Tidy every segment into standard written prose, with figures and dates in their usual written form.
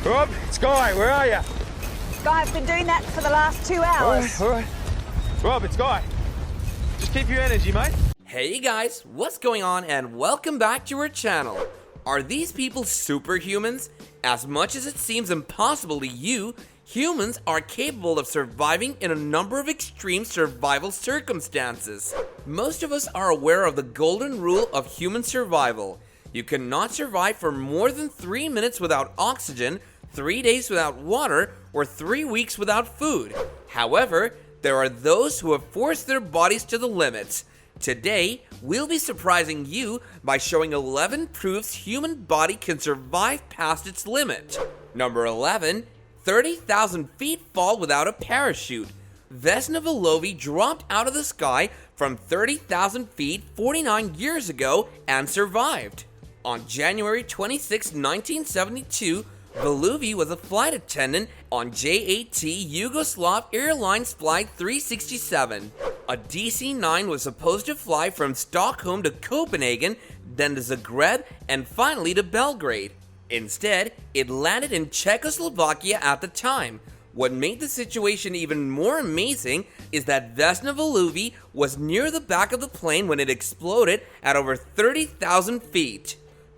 Rob, it's Guy, where are you? Guy, I've been doing that for the last 2 hours. All right. Rob, it's Guy. Just keep your energy, mate. Hey guys, what's going on and welcome back to our channel. Are these people superhumans? As much as it seems impossible to you, humans are capable of surviving in a number of extreme survival circumstances. Most of us are aware of the golden rule of human survival. You cannot survive for more than 3 minutes without oxygen, 3 days without water, or 3 weeks without food. However, there are those who have forced their bodies to the limits. Today, we'll be surprising you by showing 11 proofs human body can survive past its limit. Number 11, 30,000 feet fall without a parachute. Vesna Volovi dropped out of the sky from 30,000 feet 49 years ago and survived. On January 26, 1972, Volovi was a flight attendant on JAT Yugoslav Airlines Flight 367. A DC-9 was supposed to fly from Stockholm to Copenhagen, then to Zagreb, and finally to Belgrade. Instead, it landed in Czechoslovakia at the time. What made the situation even more amazing is that Vesna Volovi was near the back of the plane when it exploded at over 30,000 feet.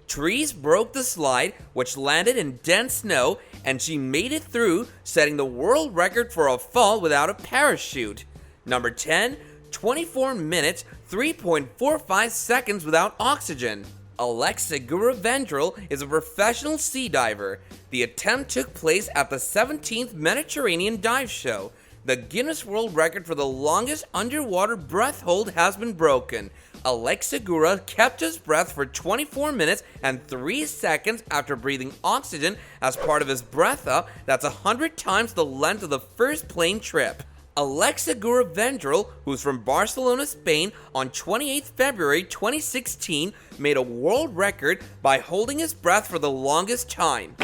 Trees broke the slide, which landed in dense snow, and she made it through, setting the world record for a fall without a parachute. Number 10, 24 minutes, 3.45 seconds without oxygen. Alexa Guruvendrel is a professional sea diver. The attempt took place at the 17th Mediterranean Dive Show. The Guinness World Record for the longest underwater breath hold has been broken. Alexa Gura kept his breath for 24 minutes and 3 seconds after breathing oxygen as part of his breath up. That's 100 times the length of the first plane trip. Alexa Guruvendrel, who's from Barcelona, Spain, on 28 February 2016, made a world record by holding his breath for the longest time.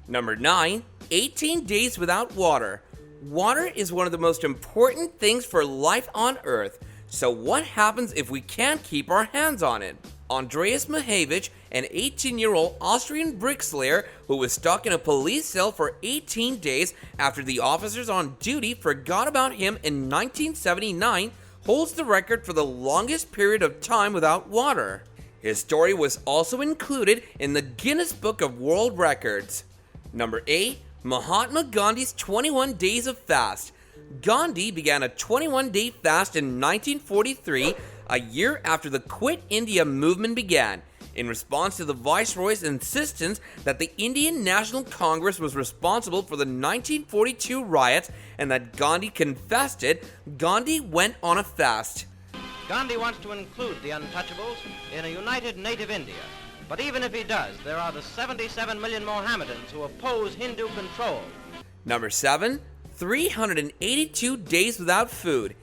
Number 9, 18 days without water. Water is one of the most important things for life on Earth. So what happens if we can't keep our hands on it? Andreas Mahevich, an 18-year-old Austrian bricklayer who was stuck in a police cell for 18 days after the officers on duty forgot about him in 1979, holds the record for the longest period of time without water. His story was also included in the Guinness Book of World Records. Number 8, Mahatma Gandhi's 21 Days of Fast. Gandhi began a 21-day fast in 1943, a year after the Quit India movement began, in response to the Viceroy's insistence that the Indian National Congress was responsible for the 1942 riots and that Gandhi confessed it. Gandhi went on a fast. Gandhi wants to include the untouchables in a united native India. But even if he does, there are the 77 million Mohammedans who oppose Hindu control. Number 7, 382 days without food.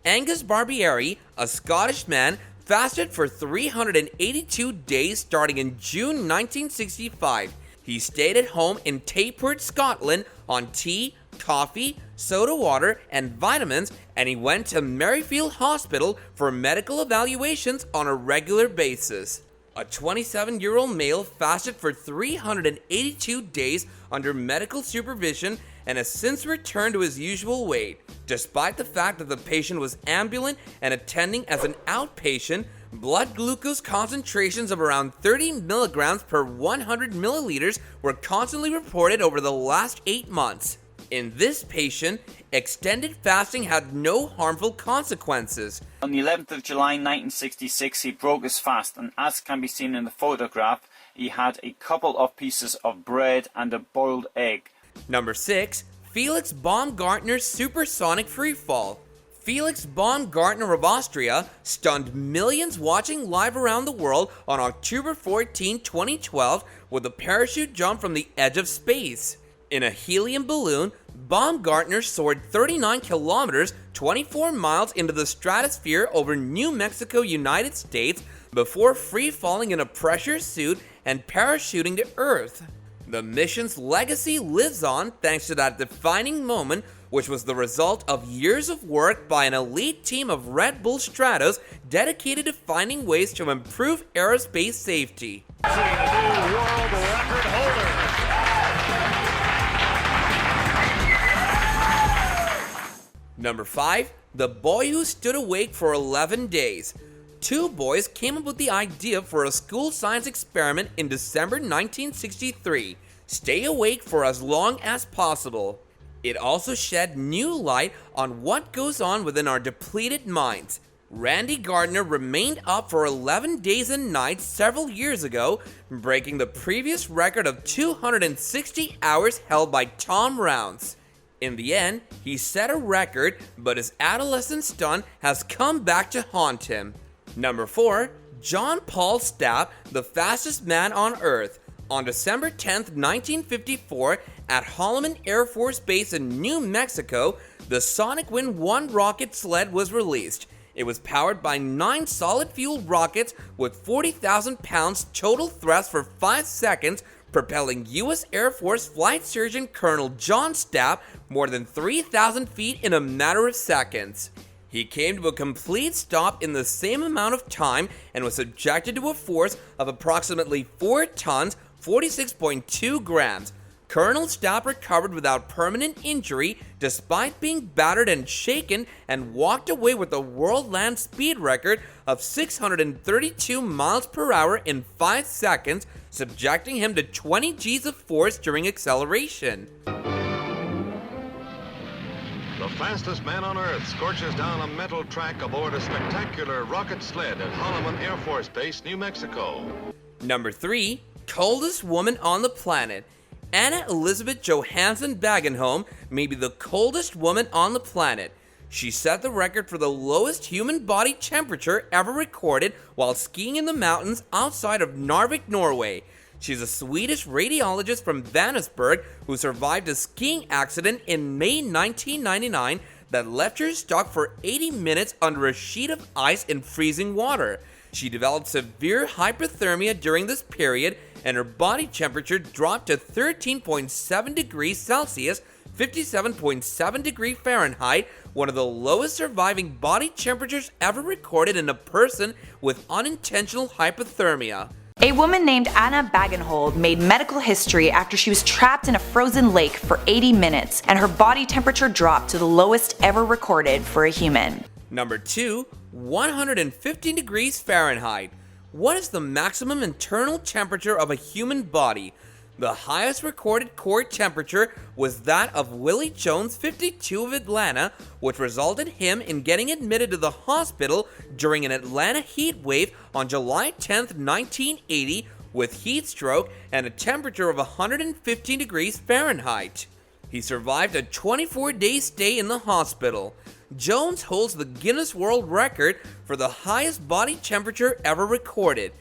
Angus Barbieri, a Scottish man, fasted for 382 days starting in June 1965. He stayed at home in Tapered, Scotland on tea, coffee, soda water, and vitamins, and he went to Merrifield Hospital for medical evaluations on a regular basis. A 27-year-old male fasted for 382 days under medical supervision and has since returned to his usual weight. Despite the fact that the patient was ambulant and attending as an outpatient, blood glucose concentrations of around 30 milligrams per 100 milliliters were constantly reported over the last 8 months. In this patient, extended fasting had no harmful consequences. On the 11th of July 1966, he broke his fast, and as can be seen in the photograph, he had a couple of pieces of bread and a boiled egg. Number 6, Felix Baumgartner's supersonic freefall. Felix Baumgartner of Austria stunned millions watching live around the world on October 14, 2012 with a parachute jump from the edge of space. In a helium balloon, Baumgartner soared 39 kilometers, 24 miles into the stratosphere over New Mexico, United States, before free-falling in a pressure suit and parachuting to Earth. The mission's legacy lives on thanks to that defining moment which was the result of years of work by an elite team of Red Bull Stratos dedicated to finding ways to improve aerospace safety. Number 5. The boy who stood awake for 11 days. Two boys came up with the idea for a school science experiment in December 1963. Stay awake for as long as possible. It also shed new light on what goes on within our depleted minds. Randy Gardner remained up for 11 days and nights several years ago, breaking the previous record of 260 hours held by Tom Rounds. In the end, he set a record, but his adolescent stunt has come back to haunt him. Number 4. John Paul Stapp, the fastest man on Earth. On December 10, 1954, at Holloman Air Force Base in New Mexico, the Sonic Wind 1 rocket sled was released. It was powered by 9 solid-fuel rockets with 40,000 pounds total thrust for 5 seconds, propelling U.S. Air Force Flight Surgeon Colonel John Stapp more than 3,000 feet in a matter of seconds. He came to a complete stop in the same amount of time and was subjected to a force of approximately 4 tons, 46.2 grams. Colonel Stapp recovered without permanent injury despite being battered and shaken, and walked away with a world land speed record of 632 miles per hour in 5 seconds, subjecting him to 20 G's of force during acceleration. The fastest man on Earth scorches down a metal track aboard a spectacular rocket sled at Holloman Air Force Base, New Mexico. Number 3. Coldest woman on the planet. Anna Elizabeth Johansson Bagenholm may be the coldest woman on the planet. She set the record for the lowest human body temperature ever recorded while skiing in the mountains outside of Narvik, Norway. She's a Swedish radiologist from Vänersborg who survived a skiing accident in May 1999 that left her stuck for 80 minutes under a sheet of ice in freezing water. She developed severe hypothermia during this period, and her body temperature dropped to 13.7 degrees Celsius, 57.7 degrees Fahrenheit, one of the lowest surviving body temperatures ever recorded in a person with unintentional hypothermia. A woman named Anna Bagenhold made medical history after she was trapped in a frozen lake for 80 minutes and her body temperature dropped to the lowest ever recorded for a human. Number 2. 115 degrees Fahrenheit. What is the maximum internal temperature of a human body? The highest recorded core temperature was that of Willie Jones, 52 of Atlanta, which resulted him in getting admitted to the hospital during an Atlanta heat wave on July 10, 1980, with heat stroke and a temperature of 115 degrees Fahrenheit. He survived a 24-day stay in the hospital. Jones holds the Guinness World Record for the highest body temperature ever recorded.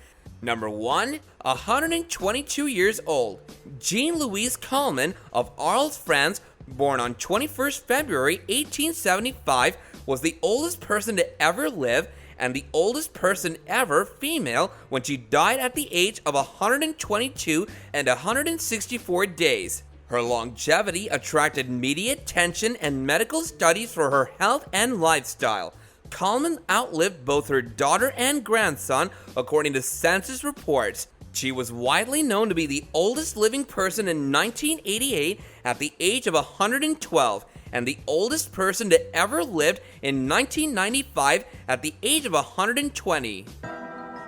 Number 1. 122 years old. Jean-Louise Coleman of Arles, France, born on 21st February 1875, was the oldest person to ever live and the oldest person ever female when she died at the age of 122 and 164 days. Her longevity attracted media attention and medical studies for her health and lifestyle. Coleman outlived both her daughter and grandson, according to census reports. She was widely known to be the oldest living person in 1988 at the age of 112, and the oldest person to ever lived in 1995 at the age of 120.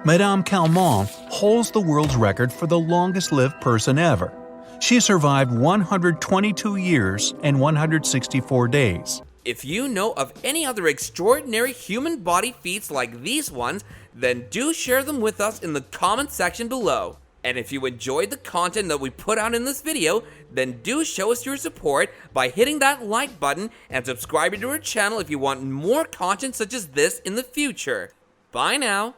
Madame Calment holds the world's record for the longest lived person ever. She survived 122 years and 164 days. If you know of any other extraordinary human body feats like these ones, then do share them with us in the comment section below. And if you enjoyed the content that we put out in this video, then do show us your support by hitting that like button and subscribing to our channel if you want more content such as this in the future. Bye now!